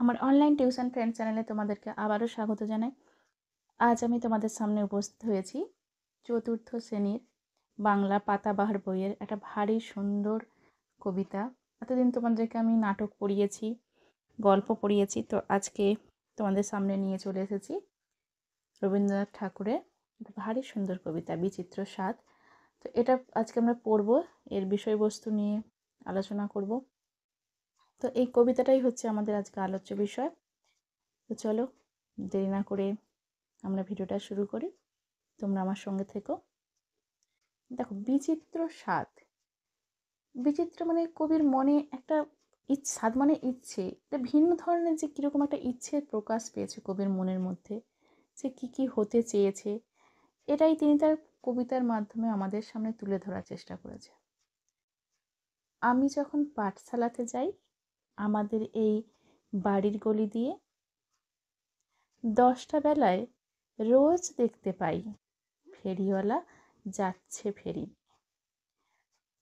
আমার online tuition friend চ্যানেলে তোমাদেরকে আবারও স্বাগত জানাই। আজ আমি তোমাদের সামনে উপস্থিত হয়েছি চতুর্থ শ্রেণীর বাংলা পাতাবাহার বইয়ের একটা ভারী সুন্দর কবিতা। এতদিন তোমাদেরকে আমি নাটক পড়িয়েছি, গল্প পড়িয়েছি, তো আজকে তোমাদের সামনে নিয়ে চলে এসেছি রবীন্দ্রনাথ ঠাকুরের একটা ভারী সুন্দর কবিতা বিচিত্র স্বাদ। তো এটা আজকে আমরা পড়বো, এর বিষয়বস্তু নিয়ে আলোচনা করব। তো এই কবিতাটাই হচ্ছে আমাদের আজকে আলোচ্য বিষয়। তো চলো দেরি না করে আমরা ভিডিওটা শুরু করি, তোমরা আমার সঙ্গে থেকো। দেখো, বিচিত্র স্বাদ। বিচিত্র মানে কবির মনে একটা স্বাদ মানে ইচ্ছে, এটা ভিন্ন ধরনের যে কীরকম একটা ইচ্ছের প্রকাশ পেয়েছে কবির মনের মধ্যে, যে কী কী হতে চেয়েছে, এটাই তিনি তার কবিতার মাধ্যমে আমাদের সামনে তুলে ধরার চেষ্টা করেছে। আমি যখন পাঠশালাতে যাই, আমাদের এই বাড়ির গলি দিয়ে 10টা বেলায় রোজ দেখতে পাই ফেরিওয়ালা যাচ্ছে ফেরি।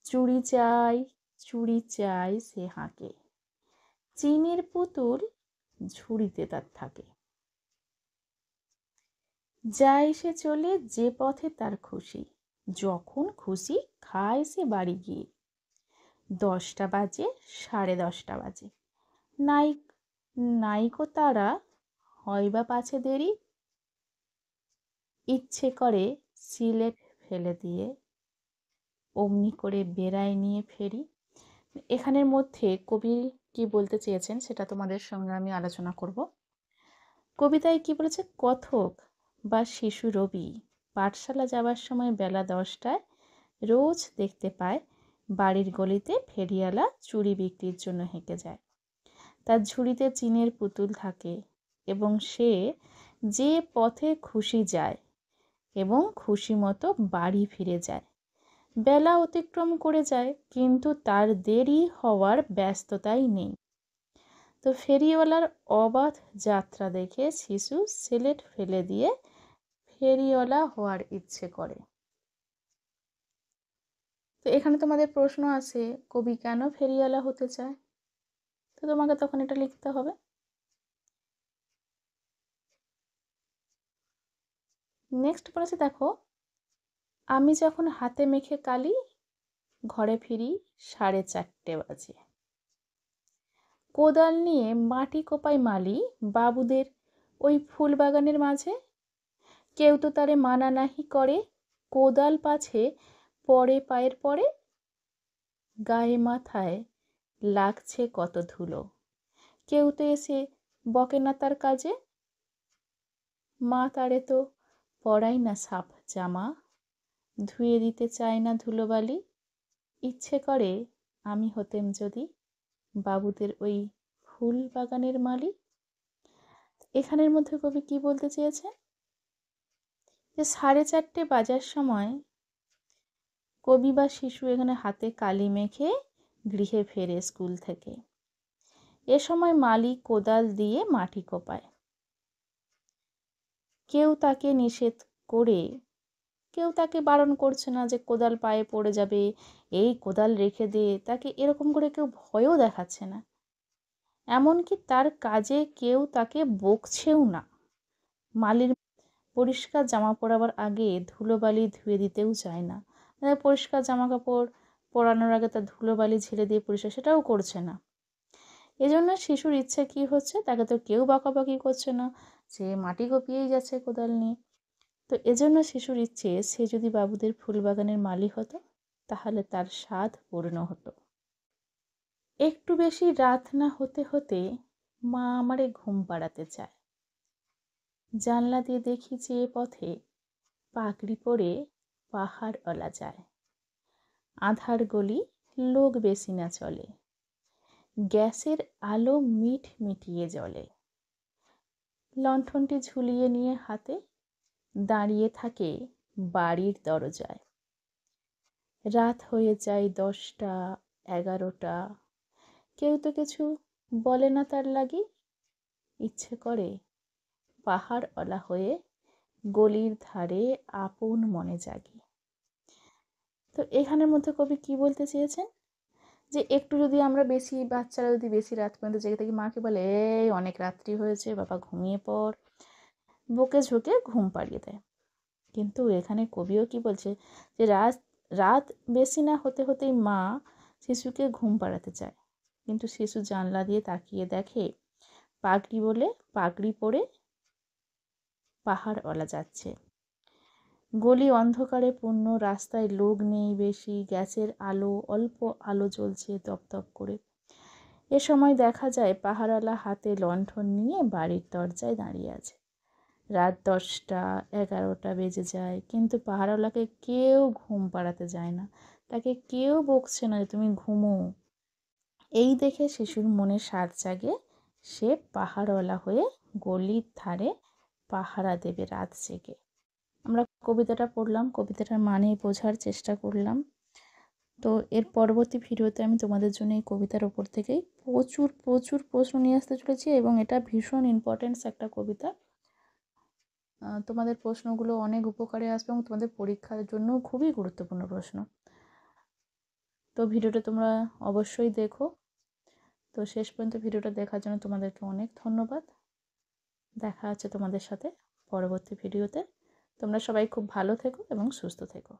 চুড়ি চাই, চুড়ি চাই সে হাঁকে, চিনির পুতুল ঝুড়িতে তার থাকে। যায় সে চলে যে পথে তার খুশি, যখন খুশি খায় সে বাড়ি গিয়ে। 10টা বাজে, 10:30 বাজে, নাই নাইকো তারা, হয় বা পাছে দেরি, ইচ্ছে করে সিলেট ফেলে দিয়ে অমনি করে বেড়ায় নিয়ে ফেরি। এখানের মধ্যে কবি কি বলতে চেয়েছেন সেটা তোমাদের সঙ্গে আমি আলোচনা করব। কবিতায় কি বলেছে, কথক বা শিশু রবি পাঠশালা যাওয়ার সময় বেলা 10টায় রোজ দেখতে পায় বাড়ির গলিতে ফেরিওয়ালা চুড়ি বিক্রির জন্য হেঁকে যায়। তার ঝুড়িতে চিনের পুতুল থাকে এবং সে যে পথে খুশি যায় এবং খুশি মতো বাড়ি ফিরে যায়। বেলা অতিক্রম করে যায়, কিন্তু তার দেরি হওয়ার ব্যস্ততাই নেই। তো ফেরিওয়ালার অবাধ যাত্রা দেখে শিশু সিলেট ফেলে দিয়ে ফেরিওয়ালা হওয়ার ইচ্ছে করে। তো এখানে তোমাদের প্রশ্ন আছে, কবি কেন ফেরিওয়ালা হতে চায়? তো তোমাকে তখন এটা লিখতে হবে। নেক্সট বলেছে, দেখো, আমি যখন হাতে মেখে কালি ঘরে ফিরি 4:30 বাজে। কোদাল নিয়ে মাটি কোপায় মালি বাবুদের ওই ফুল বাগানের মাঝে। কেউ তো তারে মানা নাহি করে, কোদাল পাছে পড়ে পায়ের পরে। গায়ে মাথায় লাগছে কত ধুলো, কেউ তো এসে বকে না তার কাজে। মা তারে তো পরাই না সাফ জামা, ধুয়ে দিতে চায় না ধুলোবালি। ইচ্ছে করে আমি হতেম যদি বাবুদের ওই ফুল বাগানের মালি। এখানের মধ্যে কবি কি বলতে চেয়েছে, যে 4:30 বাজার সময় কবি বা শিশু এখানে হাতে কালি মেখে গৃহে ফেরে স্কুল থেকে। এ সময় মালি কোদাল দিয়ে মাটি কোপায়। কেউ তাকে নিষেধ করে, কেউ তাকে বারণ করছে না যে কোদাল পায়ে পড়ে যাবে, এই কোদাল রেখে দে, তাকে এরকম করে কেউ ভয়ও দেখাচ্ছে না। এমনকি তার কাজে কেউ তাকে বকছেও না। মালির পরিষ্কার জামা পরাবার আগে ধুলোবালি ধুয়ে দিতেও চায় না, মানে পরিষ্কার জামা কাপড় পরানোর আগে তার ধুলোবালি ঝেড়ে দিয়ে পরিষ্কার সেটাও করছে না। এজন্য শিশুর ইচ্ছে কি হচ্ছে, তাকে তো কেউ বকাবকি করছে না, সে মাটি কপিয়েই যাচ্ছে কোদাল নিয়ে। তো এজন্য শিশুর ইচ্ছে, সে যদি বাবুদের ফুলবাগানের মালি হতো তাহলে তার স্বাদ পূর্ণ হতো। একটু বেশি রাত না হতে হতে মা আমারে ঘুম পাড়াতে চায়। জানলা দিয়ে দেখি যে পথে পাগড়ি পরে পাহাড়ওয়ালা যায়। আধার গলি, লোক বেশি না চলে, গ্যাসের আলো মিট মিটিয়ে জ্বলে। লণ্ঠনটি ঝুলিয়ে নিয়ে হাতে দাঁড়িয়ে থাকে বাড়ির দরজায়। রাত হয়ে যায় 10টা, 11টা, কেউ তো কিছু বলে না তার লাগি। ইচ্ছে করে পাহাড়ওয়ালা হয়ে গলির ধারে আপন মনে জাগি। তো এখানের মধ্যে কবি কি বলতে চেয়েছেন, যে একটু যদি আমরা বেশি, বাচ্চারা যদি বেশি রাত পর্যন্ত জেগে থাকি, মাকে বলে এই অনেক রাত্রি হয়েছে বাবা, ঘুমিয়ে পড়, বকে ঝোঁকে ঘুম পাড়িয়ে দেয়। কিন্তু এখানে কবিও কি বলছে, যে রাত রাত বেশি না হতে হতেই মা শিশুকে ঘুম পাড়াতে চায়, কিন্তু শিশু জানলা দিয়ে তাকিয়ে দেখে পাগড়ি পরে পাহাড়ওয়ালা যাচ্ছে। গলি অন্ধকারে পূর্ণ, রাস্তায় লোক নেই বেশি, গ্যাসের আলো, অল্প আলো জ্বলছে দপদপ করে। এ সময় দেখা যায় পাহাড়ওয়ালা হাতে লণ্ঠন নিয়ে বাড়ির দরজায় দাঁড়িয়ে আছে। রাত 10টা 11টা বেজে যায়, কিন্তু পাহাড়ওয়ালাকে কেউ ঘুম পাড়াতে যায় না, তাকে কেউ বকছে না যে তুমি ঘুমো। এই দেখে শিশুর মনে সাধ জাগে, সে পাহাড়ওয়ালা হয়ে গলির ধারে পাহারা দেবে রাত জেগে। আমরা কবিতাটা পড়লাম, কবিতাটার মানে বোঝার চেষ্টা করলাম। তো এর পরবর্তী ভিডিওতে আমি তোমাদের জন্য এই কবিতার ওপর থেকেই প্রচুর প্রচুর প্রশ্ন নিয়ে আসতে চলেছি, এবং এটা ভীষণ ইম্পর্টেন্স একটা কবিতা। তোমাদের প্রশ্নগুলো অনেক উপকারে আসবে এবং তোমাদের পরীক্ষার জন্য খুবই গুরুত্বপূর্ণ প্রশ্ন। তো ভিডিওটা তোমরা অবশ্যই দেখো। তো শেষ পর্যন্ত ভিডিওটা দেখার জন্য তোমাদেরকে অনেক ধন্যবাদ। দেখা হচ্ছে তোমাদের সাথে পরবর্তী ভিডিওতে। তোমরা সবাই খুব ভালো থেকো এবং সুস্থ থেকো।